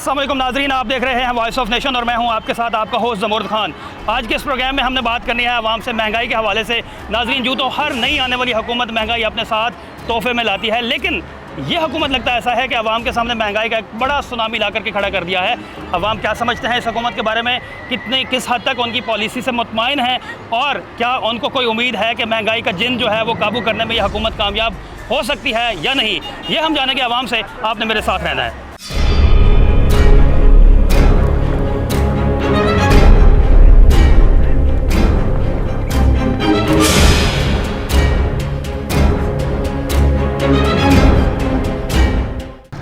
अस्सलाम वालेकुम नाज़रीन, आप देख रहे हैं वॉइस ऑफ नेशन और मैं हूं आपके साथ आपका होस्ट ज़मूर्द खान। आज के इस प्रोग्राम में हमने बात करनी है आवाम से महंगाई के हवाले से। नाज़रीन, यूँ तो हर नई आने वाली हुकूमत महंगाई अपने साथ तोहफे में लाती है, लेकिन ये हुकूमत लगता है ऐसा है कि आवाम के सामने महंगाई का एक बड़ा सुनामी ला करके खड़ा कर दिया है। आवाम क्या समझते हैं इस हुकूमत के बारे में, किस हद तक उनकी पॉलिसी से मुतमईन है और क्या उनको कोई उम्मीद है कि महंगाई का जिन जो है वो काबू करने में यह हुकूमत कामयाब हो सकती है या नहीं, ये हम जानेंगे आवाम से। आपने मेरे साथ रहना है।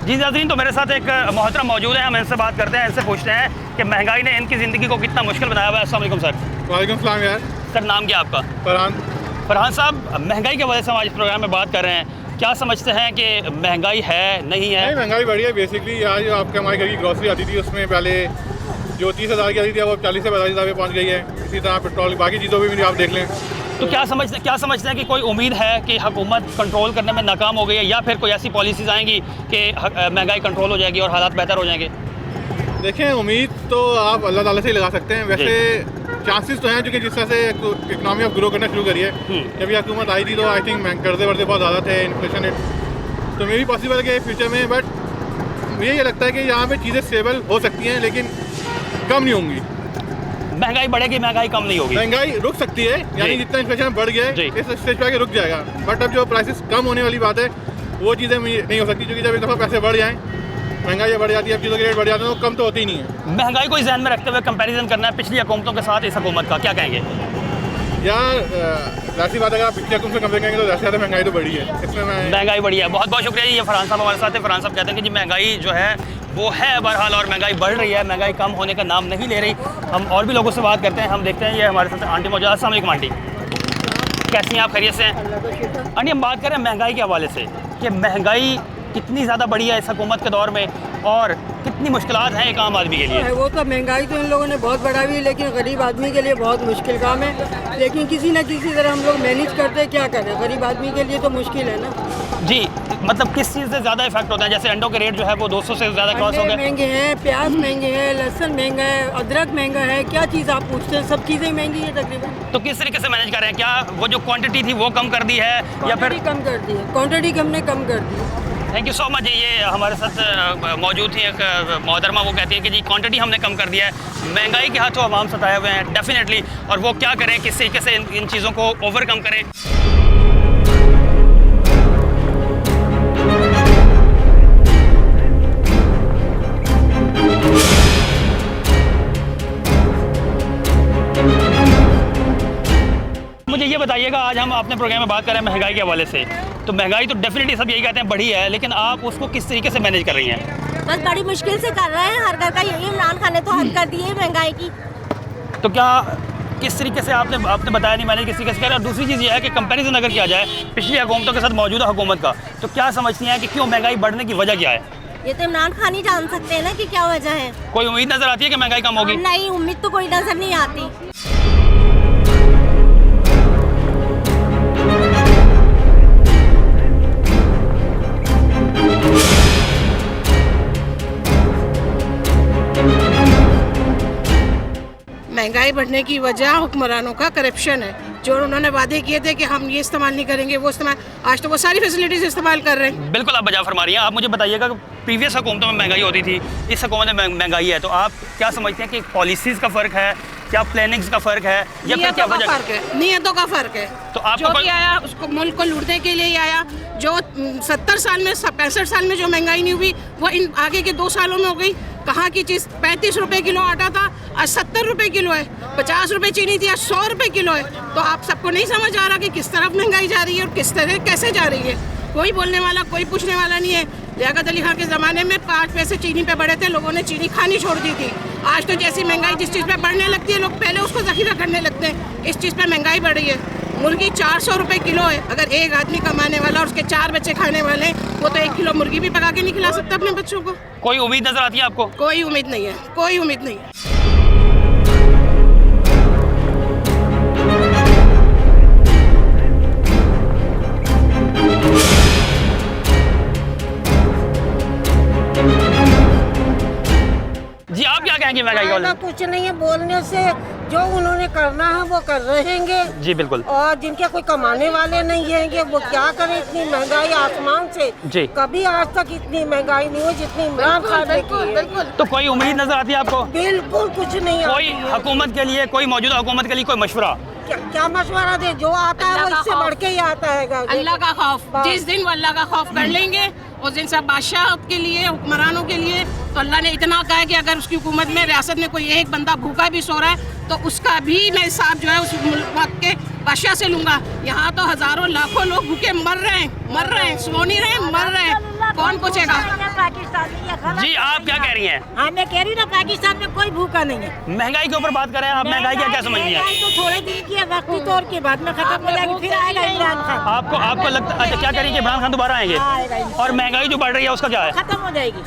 जी नाज़रीन, तो मेरे साथ एक मोहतरम मौजूद है, हम इनसे बात करते हैं, इनसे पूछते हैं कि महंगाई ने इनकी ज़िंदगी को कितना मुश्किल बनाया हुआ है। अस्सलाम वालेकुम सर। वालेकुम सलाम यार। सर, नाम क्या आपका? फरहान साहब, महंगाई की वजह से हम आज इस प्रोग्राम में बात कर रहे हैं। क्या समझते हैं कि महंगाई है नहीं है? नहीं, महंगाई बढ़ी है। बेसिकली आज आपके हमारे घर की ग्रॉसरी आती थी, उसमें पहले जो 30,000 की आती थी वो 40 से 42,000 पे पहुँच गई है। इसी तरह पेट्रोल बाकी चीज़ों पर भी आप देख लें। तो क्या समझते हैं कि कोई उम्मीद है कि हुकूमत कंट्रोल करने में नाकाम हो गई है या फिर कोई ऐसी पॉलिसीज़ आएंगी कि महंगाई कंट्रोल हो जाएगी और हालात बेहतर हो जाएंगे? देखें, उम्मीद तो आप अल्लाह ताला से ही लगा सकते हैं। वैसे चांसेस तो हैं, क्योंकि जिस तरह से इकनॉमी ऑफ ग्रो करना शुरू करी है। जब ये हुकूमत आई थी तो आई थिंक कर्जे वर्जे बहुत ज़्यादा थे, इन्फ्लेशन रेट तो मेरी पॉसिबल है कि फ्यूचर में, बट मुझे ये लगता है कि यहाँ पे चीज़ें स्टेबल हो सकती हैं लेकिन कम नहीं होंगी। महंगाई बढ़ेगी, महंगाई कम नहीं होगी। महंगाई रुक सकती है, यानी जितना इन्फ्लेशन बढ़ गया है इस स्टेज पे आके रुक जाएगा। बट अब जो प्राइसेस कम होने वाली बात है वो चीज़ें नहीं हो सकती, क्योंकि जब एक दफ़ा पैसे बढ़ जाएँ, महंगाई बढ़ जाती है, अब चीज़ों के रेट बढ़ जाते हैं तो कम तो होती ही नहीं है। महंगाई को ध्यान में रखते हुए कंपैरिजन करना है पिछली हुकूमतों के साथ इस हुकूमत का, क्या कहेंगे? यार ऐसी बात है, अगर आप पिछले हुकूमत से कंपेयर करेंगे तो ज़्यादा महंगाई तो बढ़ी है। इसमें महंगाई बढ़ी है। बहुत बहुत शुक्रिया जी। ये फरहान साहब हमारे साथ है। फरहान साहब कहते हैं कि जी महंगाई जो है वो है बहरहाल और महंगाई बढ़ रही है, महंगाई कम होने का नाम नहीं ले रही। हम और भी लोगों से बात करते हैं, हम देखते हैं। ये हमारे साथ आंटी मौजूद है। अस्सलाम वालेकुम आंटी, कैसी हैं आप? खैरियत से हैं? आंटी, हम बात करें महंगाई के हवाले से कि महंगाई कितनी ज़्यादा बढ़ी है इस हुकूमत के दौर में और कितनी मुश्किलात हैं एक आम आदमी के लिए। वो तो महंगाई तो इन लोगों ने बहुत बढ़ा हुई है, लेकिन गरीब आदमी के लिए बहुत मुश्किल काम है। लेकिन किसी न किसी तरह हम लोग मैनेज करते हैं, क्या करें, गरीब आदमी के लिए तो मुश्किल है ना जी। मतलब किस चीज़ से ज़्यादा इफेक्ट होता है? जैसे अंडों के रेट जो है वो 200 से ज़्यादा क्रॉस हो गए, महंगे हैं, प्याज महंगे हैं, लहसुन महंगा है, अदरक महंगा है, क्या चीज़ आप पूछते हैं, सब चीज़ें महंगी है तकरीबन। तो किस तरीके से मैनेज कर रहे हैं? क्या वो जो क्वांटिटी थी वो कम कर दी है या फिर कम कर दी है? क्वांटिटी हमने कम कर दी है। Thank you so much. ये हमारे साथ मौजूद थी एक मोहतरमा, वो कहती है कि जी क्वांटिटी हमने कम कर दिया है। महंगाई के हाथों आवाम सताए हुए हैं डेफिनेटली, और वो क्या करें, किस तरीके से इन चीज़ों को ओवरकम करें। मुझे ये बताइएगा, आज हम अपने प्रोग्राम में बात कर रहे हैं महंगाई के हवाले से। तो महंगाई तो डेफिनेटली सब यही कहते हैं बढ़ी है, लेकिन आप उसको किस तरीके से मैनेज कर रही हैं? बस बड़ी मुश्किल से कर रहे हैं। हर घर का यही, इमरान खान ने तो हद कर दी है महंगाई की। तो क्या किस तरीके से आपने बताया नहीं मैनेज किस तरीके से कर रहे हैं? और दूसरी चीज़ ये है कि कंपैरिजन अगर किया जाए पिछली हुकूमतों के साथ मौजूदा हुकूमत का, तो क्या समझती हैं कि क्यों महंगाई बढ़ने की वजह क्या है? ये तो इमरान खान ही जान सकते हैं ना कि क्या वजह है। कोई उम्मीद नजर आती है कि महंगाई कम होगी? नहीं, उम्मीद तो कोई नजर नहीं आती। महंगाई बढ़ने की वजह हुक्मरानों का करप्शन है। जो उन्होंने वादे किए थे कि हम ये इस्तेमाल नहीं करेंगे, वो इस्तेमाल, आज तो वो सारी फैसिलिटीज इस्तेमाल कर रहे हैं। बिल्कुल आप बजा फरमा रही हैं। आप मुझे बताइएगा कि प्रीवियस हुकूमतों में महंगाई होती थी, इस हुकूमत में महंगाई है, तो आप क्या समझते हैं कि पॉलिसीज़ का फ़र्क है, क्या प्लानिंग्स का फ़र्क है, या फिर क्या वजह? फ़र्क है, नीयतों का फ़र्क है। तो आपको जो भी आया उसको मुल्क को लूटने के लिए ही आया। जो 70 साल में 65 साल में जो महंगाई नहीं हुई वो इन आगे के 2 सालों में हो गई। कहाँ की चीज़ 35 रुपए किलो आटा था, आज 70 रुपए किलो है। 50 रुपए चीनी थी, आज 100 रुपए किलो है। तो आप सबको नहीं समझ आ रहा कि किस तरफ महंगाई जा रही है और किस तरह कैसे जा रही है। कोई बोलने वाला, कोई पूछने वाला नहीं है। लियाकत अली खान के ज़माने में 5 पैसे चीनी पे बढ़े थे, लोगों ने चीनी खानी छोड़ दी थी। आज तो जैसी महंगाई जिस चीज़ पे बढ़ने लगती है, लोग पहले उसको ज़ख़ीरा करने लगते हैं। इस चीज़ पे महंगाई बढ़ रही है। मुर्गी 400 रुपए किलो है। अगर एक आदमी कमाने वाला और उसके 4 बच्चे खाने वाले, वो तो 1 किलो मुर्गी भी पका के नहीं खिला सकता अपने बच्चों को। कोई उम्मीद नजर आती है आपको? कोई उम्मीद नहीं है, कोई उम्मीद नहीं है। महंगाई के फायदा हवाले कुछ नहीं है बोलने से, जो उन्होंने करना है वो कर रहेंगे। जी बिल्कुल। और जिनके कोई कमाने वाले नहीं है वो क्या करें, इतनी महंगाई आसमान से जी। कभी आज तक इतनी महंगाई नहीं हुई जितनी इमरान खान ने की है। बिल्कुल। तो कोई उम्मीद नजर आती है आपको? बिल्कुल कुछ नहीं कोई आती है। हुकूमत के लिए, कोई मौजूदा हुकूमत के लिए कोई मशवरा? क्या मशवरा दे, जो आता है वो अल्लाह का इससे खौफ। बढ़ के ही आता है। अल्लाह का खौफ, जिस दिन वो अल्लाह का खौफ कर लेंगे उस दिन सब बादशाह के लिए, हुक्मरानों के लिए, तो अल्लाह ने इतना कहा है कि अगर उसकी हुकूमत में रियासत में कोई एक बंदा भूखा भी सो रहा है तो उसका भी मैं हिसाब जो है उस मुल्क के बादशाह से लूंगा। यहाँ तो हजारों लाखों लोग भूखे मर रहे हैं, सो नहीं रहे, मर रहे हैं, कौन पूछेगा? जी आप क्या कह रही हैं? हाँ मैं कह रही ना, पाकिस्तान में कोई भूखा नहीं है। महंगाई के ऊपर बात करें आप, महंगाई क्या समझनी है? महंगाई तो थोड़े दिन की है, वक्ती तौर के बाद में खत्म हो जाएगी, फिर आएगा इमरान खान। आपको लगता, अच्छा क्या कह रही है कि इमरान खान दोबारा आएंगे? आएगा। और महंगाई जो बढ़ रही है उसका क्या है? खत्म हो जाएगी।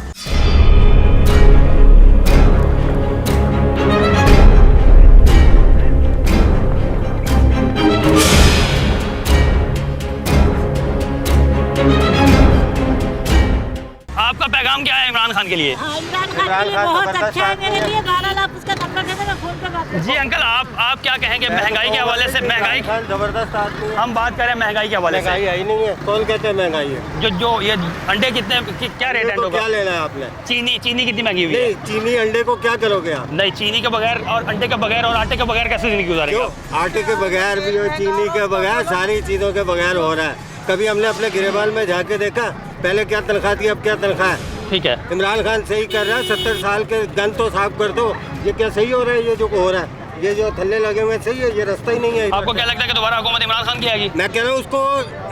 आपका पैगाम क्या है इमरान खान के लिए? इमरान खान के लिए बहुत अच्छा है, मेरे लिए 12 लाख उसका नंबर दे देना, फोन पे बात। जी अंकल आप क्या कहेंगे महंगाई के हवाले से? महंगाई जबरदस्त आदमी है। हम बात करें महंगाई के हवाले से। महंगाई आई नहीं है, कौन कहते हैं महंगाई है? जो ये अंडे कितने क्या रेट है तो अंडों क्या का? लेना है आपने? चीनी कितनी महंगी हुई है? नहीं, चीनी अंडे को क्या करोगे आप? नहीं, चीनी के बगैर और अंडे के बगैर और आटे के बगैर कैसे जिंदगी गुजारेगा? क्यों? आटे के बगैर भी और चीनी के बगैर, सारी चीज़ों के बगैर हो रहा है। कभी हमने अपने गिरेबान में जाके देखा, पहले क्या तनख्वाह थी अब क्या तनख्वाह है? ठीक है। इमरान खान सही कर रहा है, 70 साल के गन तो साफ कर दो। ये क्या सही हो रहा है? ये जो हो रहा है, ये जो थल्ले लगे हुए हैं, सही है? ये रास्ता ही नहीं है। आपको क्या लगता है कि दोबारा हुकूमत इमरान खान की आएगी? मैं कह रहा हूँ उसको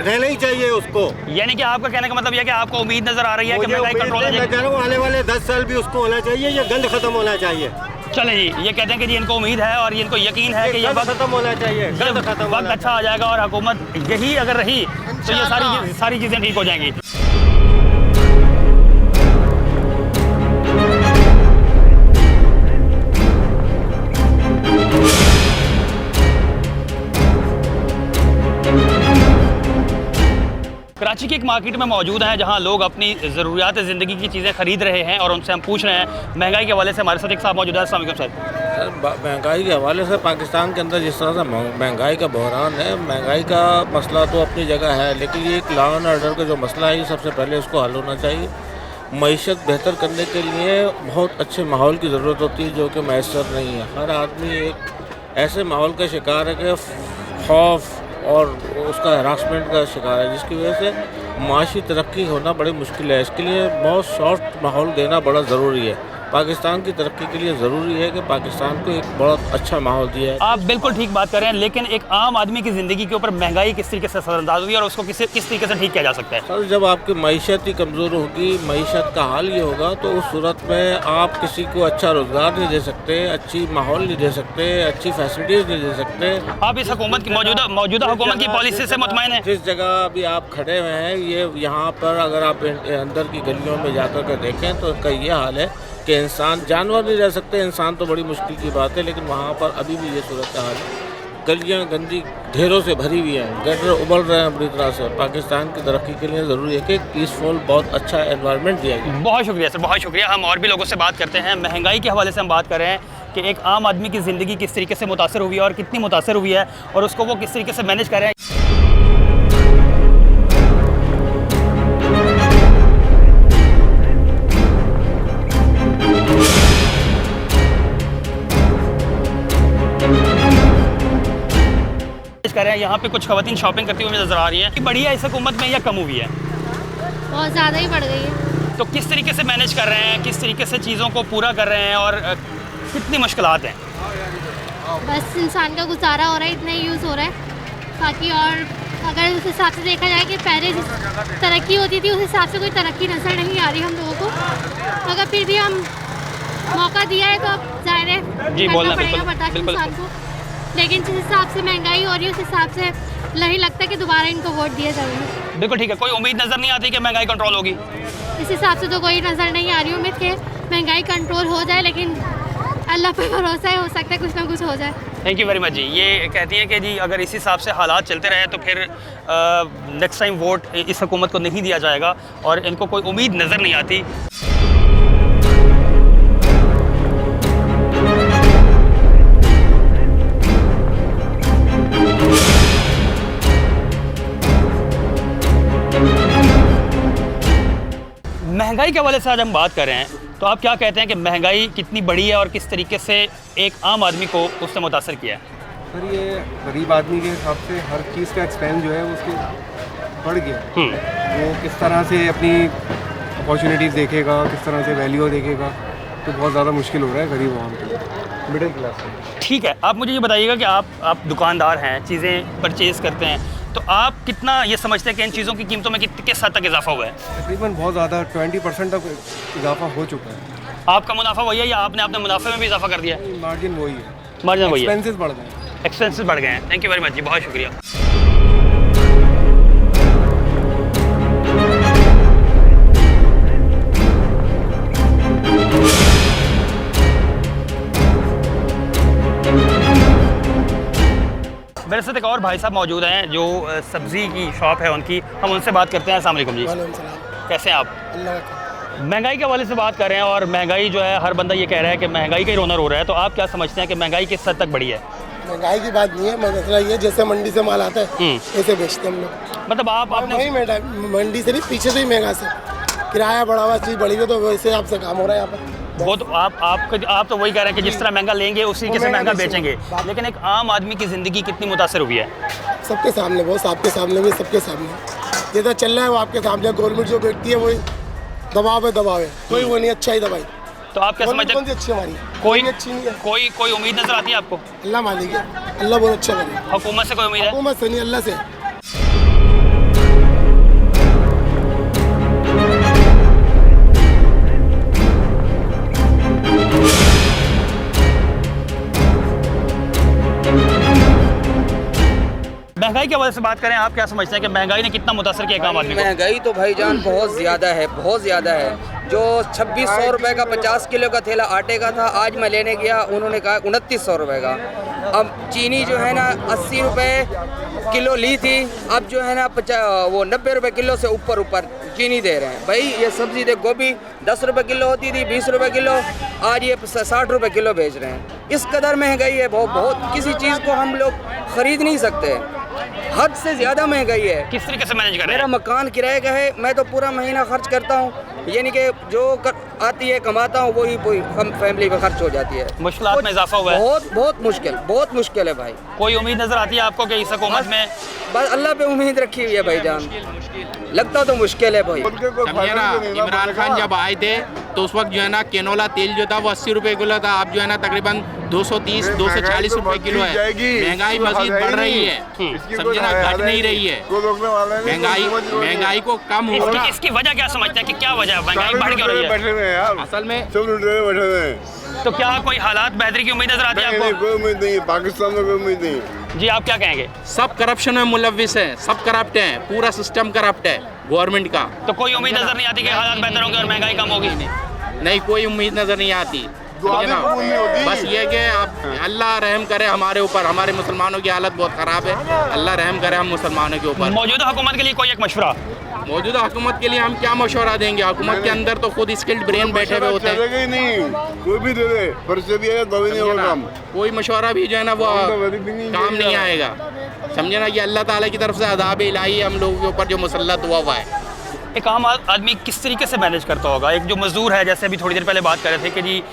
रहना ही चाहिए उसको। यानी कि आपका कहने का मतलब यह है कि आपको उम्मीद नजर आ रही है कि मुझे महंगाई उम्मीद कंट्रोल हो नहीं, मैं जाएगी? कह रहा हूँ आने वाले 10 साल भी उसको होना चाहिए, ये गंद खत्म होना चाहिए। चले जी, ये कहते हैं कि जी इनको उम्मीद है और इनको यकीन है कि ये गंद वक्त खत्म होना चाहिए, गंद खत्म वक्त अच्छा आ जाएगा और हुकूमत यही अगर रही तो ये सारी चीज़ें ठीक हो जाएंगी। कराची की एक मार्केट में मौजूद हैं जहां लोग अपनी ज़रूरियात ज़िंदगी की चीज़ें खरीद रहे हैं और उनसे हम पूछ रहे हैं महंगाई के हवाले से। हमारे साथ एक साहब मौजूद है। अस्सलाम वालेकुम सर। महंगाई के हवाले से पाकिस्तान के अंदर जिस तरह से महंगाई का बहरान है, महंगाई का मसला तो अपनी जगह है, लेकिन ये एक लॉ एंड ऑर्डर का जो मसला है ये सबसे पहले इसको हल होना चाहिए। मईशत बेहतर करने के लिए बहुत अच्छे माहौल की ज़रूरत होती है जो कि मैसर नहीं है। हर आदमी एक ऐसे माहौल का शिकार है कि खौफ और उसका हरासमेंट का शिकार है, जिसकी वजह से माशी तरक्की होना बड़ी मुश्किल है। इसके लिए बहुत सॉफ्ट माहौल देना बड़ा ज़रूरी है। पाकिस्तान की तरक्की के लिए ज़रूरी है कि पाकिस्तान को एक बहुत अच्छा माहौल दिया है। आप बिल्कुल ठीक बात कर रहे हैं, लेकिन एक आम आदमी की ज़िंदगी के ऊपर महंगाई किस तरीके से असरअंदाज हुई है और उसको किस तरीके से ठीक किया जा सकता है? सर, जब आपकी मईशत ही कमज़ोर होगी, मईशत का हाल ये होगा तो उस सूरत में आप किसी को अच्छा रोज़गार नहीं दे सकते, अच्छी माहौल नहीं दे सकते, अच्छी फैसिलिटीज़ नहीं दे सकते। आप इस हुकूमत की मौजूदा हुकूमत की पॉलिसी से मुतमईन हैं? जिस जगह अभी आप खड़े हुए हैं, ये यहाँ पर अगर आप अंदर की गलियों में जाकर के देखें तो इनका ये हाल है कि इंसान, जानवर नहीं रह सकते, इंसान तो बड़ी मुश्किल की बात है, लेकिन वहाँ पर अभी भी ये सूरत हाल है। गलियाँ गंदी ढेरों से भरी हुई हैं, गटर उबल रहे हैं बुरी तरह से। पाकिस्तान की तरक्की के लिए ज़रूरी है कि पीसफुल बहुत अच्छा एनवायरनमेंट दिया गया। बहुत शुक्रिया सर, बहुत शुक्रिया। हम और भी लोगों से बात करते हैं। महंगाई के हवाले से हम बात कर रहे हैं कि एक आम आदमी की ज़िंदगी किस तरीके से मुतासर हुई है और कितनी मुतासर हुई है और उसको वो किस तरीके से मैनेज कर रहे हैं। कर रहे हैं यहाँ पे कुछ खवातीन शॉपिंग करती हुई नजर आ रही हैं। बढ़ी है इस हुकूमत में या कम हुई है? बहुत ज़्यादा ही बढ़ गई है। तो किस तरीके से मैनेज कर रहे हैं, किस तरीके से चीज़ों को पूरा कर रहे हैं और कितनी मुश्किलात हैं? बस इंसान का गुजारा हो रहा है, इतना ही यूज़ हो रहा है। बाकी और अगर उस हिसाब से देखा जाए कि पहले जिस तरक्की होती थी उस हिसाब से कोई तरक्की नज़र नहीं आ रही हम लोगों को। अगर फिर भी हम मौका दिया है तो अब ज़ाहिर है करना पड़ेगा बर्दाश्त इंसान को। लेकिन जिस हिसाब से महंगाई हो रही है उस हिसाब से नहीं लगता कि दोबारा इनको वोट दिया जाएगा। बिल्कुल ठीक है। कोई उम्मीद नज़र नहीं आती कि महंगाई कंट्रोल होगी? इस हिसाब से तो कोई नज़र नहीं आ रही। उम्मीद कि महंगाई कंट्रोल हो जाए, लेकिन अल्लाह पे भरोसा है, हो सकता है कुछ ना कुछ हो जाए। थैंक यू वेरी मच जी। ये कहती हैं कि जी अगर इस हिसाब से हालात चलते रहे तो फिर नेक्स्ट टाइम वोट इस हुकूमत को नहीं दिया जाएगा और इनको कोई उम्मीद नज़र नहीं आती। महंगाई के हवाले से आज हम बात कर रहे हैं, तो आप क्या कहते हैं कि महंगाई कितनी बढ़ी है और किस तरीके से एक आम आदमी को उससे मुतासर किया है? सर ये गरीब आदमी के हिसाब से हर चीज़ का एक्सपेंस जो है उसके बढ़ गया। वो किस तरह से अपनी अपॉर्चुनिटीज़ देखेगा, किस तरह से वैल्यू देखेगा, तो बहुत ज़्यादा मुश्किल हो रहा है गरीब आवाम के लिए, मिडिल क्लास से। ठीक है, आप मुझे ये बताइएगा कि आप दुकानदार हैं, चीज़ें परचेज़ करते हैं, तो आप कितना ये समझते हैं कि इन चीज़ों की कीमतों में किस हद तक इजाफा हुआ है? तकरीबन बहुत ज़्यादा 20% तक इजाफा हो चुका है। आपका मुनाफा वही है या आपने अपने मुनाफे में भी इजाफा कर दिया है? मार्जिन वही है, मार्जिन वही है, एक्सपेंसेस बढ़ गए हैं। एक्सपेंसेस बढ़ गए हैं। थैंक यू वेरी मच जी, बहुत शुक्रिया। मेरे साथ एक और भाई साहब मौजूद हैं जो सब्ज़ी की शॉप है उनकी, हम उनसे बात करते हैं। अस्सलाम वालेकुम जी, कैसे हैं आप? महंगाई के हवाले से बात कर रहे हैं और महंगाई जो है हर बंदा ये कह रहा है कि महंगाई का ही रोना रो रहा है, तो आप क्या समझते हैं कि महंगाई किस हद तक बढ़ी है? महंगाई की बात नहीं है, मसला ये जैसे मंडी से माल आता है ऐसे बेचते हम लोग। मतलब आपने वही मंडी से नहीं, पीछे से ही महंगा से किराया बढ़ा हुआ, चीज़ बढ़ी हुई, तो वैसे आपसे काम हो रहा है यहाँ पर। वो तो आप तो वही कह रहे हैं कि जिस तरह महंगा लेंगे उसी के से महंगा बेचेंगे, लेकिन एक आम आदमी की ज़िंदगी कितनी मुतासर हुई है? सबके सामने, बहुत आपके सामने भी, सबके सामने जैसा चल रहा है वो आपके सामने। गवर्नमेंट जो बेचती है वही दबाव है, कोई वो नहीं अच्छा ही दवाई। तो आप क्या समझते हैं? कौन सी अच्छी हमारी? कोई अच्छी नहीं है। कोई उम्मीद नजर आती है आपको? अल्लाह मालिक है, अल्लाह बहुत अच्छा करे। हुकूमत से कोई उम्मीद है? हुकूमत से नहीं, अल्लाह से। महंगाई के हवाले से बात करें, आप क्या समझते हैं कि महंगाई ने कितना मुतासर किया काम आदमी को? महंगाई तो भाईजान बहुत ज़्यादा है, बहुत ज़्यादा है। जो 2600 रुपये का 50 किलो का थैला आटे का था, आज मैं लेने गया, उन्होंने कहा 2900 रुपये का। अब चीनी जो है ना 80 रुपये किलो ली थी, अब जो है ना 90 रुपये किलो से ऊपर चीनी दे रहे हैं। भाई ये सब्ज़ी दे, गोभी 10 रुपये किलो होती थी, 20 रुपये किलो, आज ये 60 रुपये किलो बेच रहे हैं। इस कदर महंगाई है, बहुत किसी चीज़ को हम लोग ख़रीद नहीं सकते, हद से ज़्यादा महंगाई है। किस तरीके से मैनेज करें? मेरा मकान किराए का है, मैं तो पूरा महीना खर्च करता हूँ, यानी कि जो आती है कमाता हूँ वही हम फैमिली में खर्च हो जाती है। मुश्किलात में इजाफा हुआ है, बहुत मुश्किल है भाई। कोई उम्मीद नजर आती है आपको कि इस हुकूमत में? बस अल्लाह पे उम्मीद रखी हुई है भाईजान, लगता तो मुश्किल है भाई। समझे ना, इमरान खान जब आए थे तो उस वक्त जो है ना कैनोला तेल जो था वो 80 रुपए किलो था, अब जो है ना तकरीबन 230-240 रुपए किलो है। महंगाई मजीद बढ़ रही है, समझे ना, घट नहीं रही है महंगाई को कम होगा। इसकी वजह क्या समझते हैं कि क्या वजह है महंगाई बढ़ क्यों रही है? असल में सब लुट रहे बैठे हुए हैं। तो क्या कोई हालात बेहतरी की उम्मीद नजर आती है आपको? कोई उम्मीद नहीं, पाकिस्तान में कोई उम्मीद नहीं। जी आप क्या कहेंगे? सब करप्शन में मुलविस है, सब करप्ट है, पूरा सिस्टम करप्ट है गवर्नमेंट का। तो कोई उम्मीद नजर नहीं आती कि हालात बेहतर होंगे और महंगाई कम होगी? नहीं, कोई उम्मीद नजर नहीं आती। बस ये कि आप अल्लाह रहम करे हमारे ऊपर, हमारे मुसलमानों की हालत बहुत ख़राब है, अल्लाह रहम करे हम मुसलमानों के ऊपर। मौजूदा हुकूमत के लिए कोई एक मशवरा? मौजूदा हुकूमत के लिए हम क्या मशवरा देंगे? हुकूमत के अंदर तो खुद स्किल्ड ब्रेन बैठे हुए होते हैं। नहीं कोई भी दे दे, पर से भी है, नहीं होगा काम। कोई मशवरा भी जो है ना वो काम नहीं आएगा, समझे ना। ये अल्लाह ताला की तरफ से अज़ाब इलाही हम लोगों के ऊपर जो मुसल्लत हुआ है। एक आम आदमी किस तरीके से मैनेज करता होगा? एक जो मजदूर है, जैसे अभी थोड़ी देर पहले बात कर रहे थे कि जी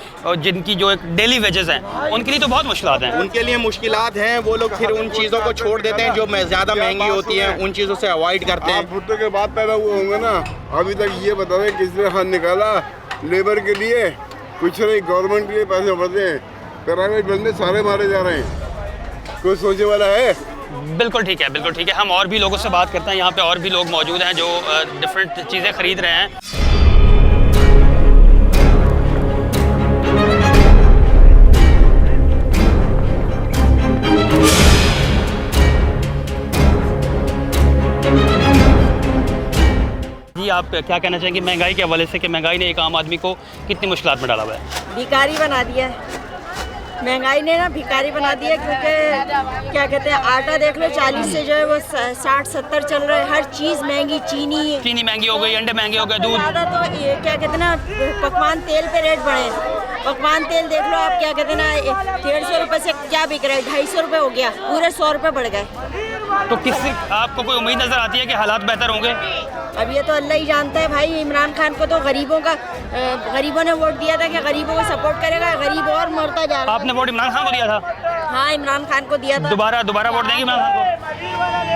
जिनकी जो एक डेली वेजेस हैं उनके लिए तो बहुत मुश्किलात हैं। उनके लिए मुश्किलात हैं, वो लोग फिर उन चीज़ों को छोड़ देते हैं जो ज़्यादा महंगी होती हैं, उन चीज़ों से अवॉइड करते हैं। भुट्टो के बाद पैदा हुए होंगे ना, अभी तक ये बता दें किसने हाथ निकाला लेबर के लिए? कुछ नहीं, गवर्नमेंट के लिए पैसे बढ़ते हैं, प्राइवेट बंदे सारे मारे जा रहे हैं। कोई सोचने वाला है? बिल्कुल ठीक है, बिल्कुल ठीक है। हम और भी लोगों से बात करते हैं, यहाँ पे और भी लोग मौजूद हैं जो डिफरेंट चीज़ें ख़रीद रहे हैं। जी आप क्या कहना चाहेंगे महंगाई के हवाले से कि महंगाई ने एक आम आदमी को कितनी मुश्किलात में डाला हुआ है? भिखारी बना दिया है, महंगाई ने ना भिखारी बना दिया। क्योंकि क्या कहते हैं, आटा देख लो 40 से जो है वो 60-70 चल रहा है, हर चीज़ महंगी। चीनी महंगी हो गई, अंडे महंगे हो गए, दूध ज़्यादा, तो ये क्या कहते हैं ना, पकवान तेल पे रेट बढ़े। पकवान तेल देख लो आप, क्या कहते हैं ना, 150 रुपये से क्या बिक रहा है, 250 रुपये हो गया, पूरे 100 रुपये बढ़ गए। तो किससे आपको कोई उम्मीद नज़र आती है कि हालात बेहतर होंगे? अब ये तो अल्लाह ही जानता है भाई। इमरान खान को तो गरीबों ने वोट दिया था कि गरीबों को सपोर्ट करेगा, गरीब और मरता जा रहा है। आपने वोट इमरान खान को दिया था? हाँ, इमरान खान को दिया था। दोबारा वोट देंगे इमरान खान को?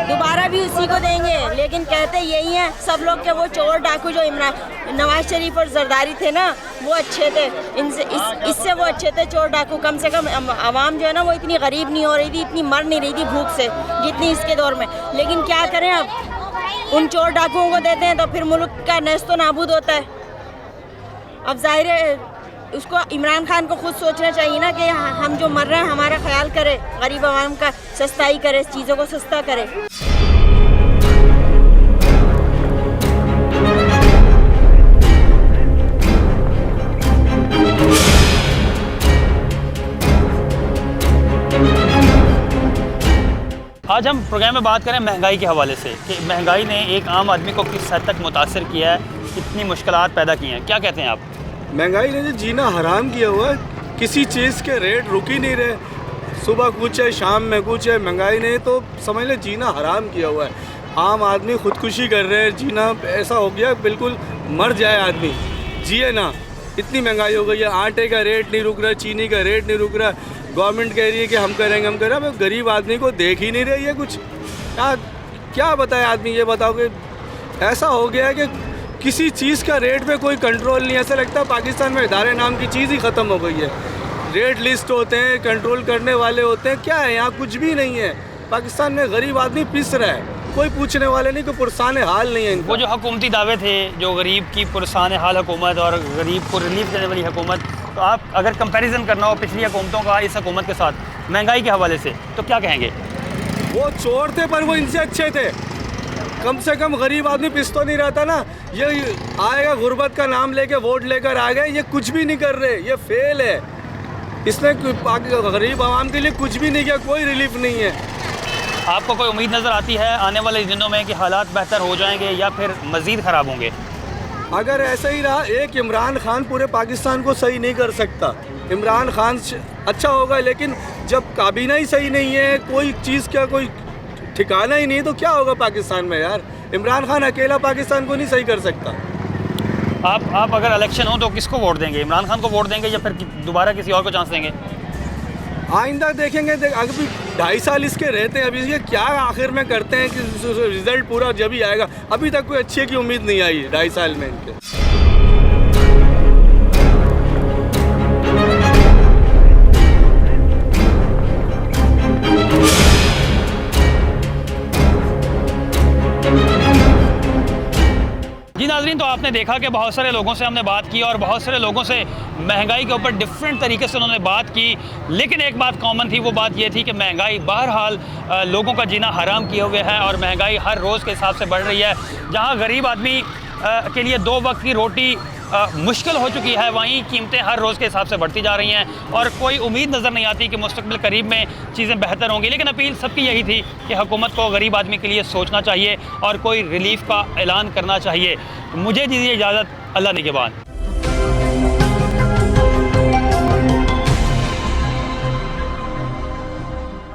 दोबारा भी उसी को देंगे, लेकिन कहते यही हैं सब लोग कि वो चोर डाकू जो नवाज शरीफ और जरदारी थे ना, वो अच्छे थे, इससे वो अच्छे थे चोर डाकू। कम से कम आवाम जो है ना वो इतनी गरीब नहीं हो रही थी, इतनी मर नहीं रही थी भूख से जितनी इसके दौर में। लेकिन क्या करें, अब उन चोर डाकुओं को देते हैं तो फिर मुल्क का नेस्तो नाबूद होता है। अब जाहिर है उसको इमरान खान को खुद सोचना चाहिए ना कि हम जो मर रहे हैं हमारा ख्याल करे, गरीब आवाम का सस्ताई करे, चीज़ों को सस्ता करे। आज हम प्रोग्राम में बात करें महंगाई के हवाले से कि महंगाई ने एक आम आदमी को किस हद तक मुतासर किया है, कितनी मुश्किलात पैदा की हैं। क्या कहते हैं आप? महंगाई ने जो जीना हराम किया हुआ है, किसी चीज़ के रेट रुक ही नहीं रहे, सुबह कुछ है शाम में कुछ है। महंगाई ने तो समझ ले जीना हराम किया हुआ है। आम आदमी खुदकुशी कर रहे हैं, जीना ऐसा हो गया बिल्कुल मर जाए आदमी, जिए ना, इतनी महंगाई हो गई है। आटे का रेट नहीं रुक रहा, चीनी का रेट नहीं रुक रहा। गवर्नमेंट कह रही है कि हम करेंगे हम करें, अब गरीब आदमी को देख ही नहीं रही है कुछ। क्या बताए आदमी, ये बताओ कि ऐसा हो गया है कि किसी चीज़ का रेट पे कोई कंट्रोल नहीं है। ऐसा लगता है पाकिस्तान में इदारे नाम की चीज़ ही ख़त्म हो गई है। रेट लिस्ट होते हैं, कंट्रोल करने वाले होते हैं, क्या है यहाँ कुछ भी नहीं है। पाकिस्तान में गरीब आदमी पिस रहा है, कोई पूछने वाले नहीं, कोई पुरसान हाल नहीं है इनको। वो जो हुकूमती दावे थे, जो गरीब की पुरसान हाल हुकूमत और गरीब को रिलीफ देने वाली हुकूमत, तो आप अगर कंपैरिजन करना हो पिछली हुकूमतों का इस हुकूमत के साथ महंगाई के हवाले से, तो क्या कहेंगे? वो चोर थे पर वो इनसे अच्छे थे। कम से कम गरीब आदमी पिस तो नहीं रहता ना। ये आएगा गुर्बत का नाम लेके वोट लेकर आ गए, ये कुछ भी नहीं कर रहे, ये फेल है। इसने गरीब आवाम के लिए कुछ भी नहीं किया, कोई रिलीफ नहीं है। आपको कोई उम्मीद नज़र आती है आने वाले दिनों में कि हालात बेहतर हो जाएंगे या फिर मज़ीद ख़राब होंगे? अगर ऐसा ही रहा, एक इमरान खान पूरे पाकिस्तान को सही नहीं कर सकता। इमरान खान अच्छा होगा, लेकिन जब काबीना ही सही नहीं है, कोई चीज़ का कोई ठिकाना ही नहीं, तो क्या होगा पाकिस्तान में यार। इमरान खान अकेला पाकिस्तान को नहीं सही कर सकता। आप अगर इलेक्शन हो तो किसको वोट देंगे? इमरान खान को वोट देंगे या फिर दोबारा किसी और को चांस देंगे? आइंदा देखेंगे। अभी 2.5 साल इसके रहते हैं, अभी ये क्या आखिर में करते हैं कि रिजल्ट पूरा जब ही आएगा। अभी तक कोई अच्छे की उम्मीद नहीं आई 2.5 साल में इनके। जी नाज़रीन, तो आपने देखा कि बहुत सारे लोगों से हमने बात की और बहुत सारे लोगों से महंगाई के ऊपर डिफरेंट तरीके से उन्होंने बात की, लेकिन एक बात कॉमन थी, वो बात ये थी कि महंगाई बहरहाल लोगों का जीना हराम किए हुए है और महंगाई हर रोज़ के हिसाब से बढ़ रही है। जहां गरीब आदमी के लिए 2 वक्त की रोटी मुश्किल हो चुकी है, वहीं कीमतें हर रोज़ के हिसाब से बढ़ती जा रही हैं और कोई उम्मीद नज़र नहीं आती कि मुस्तक़बिल करीब में चीज़ें बेहतर होंगी। लेकिन अपील सबकी यही थी कि हुकूमत को गरीब आदमी के लिए सोचना चाहिए और कोई रिलीफ का ऐलान करना चाहिए। मुझे दीजिए इजाज़त, अल्लाह निगहबान।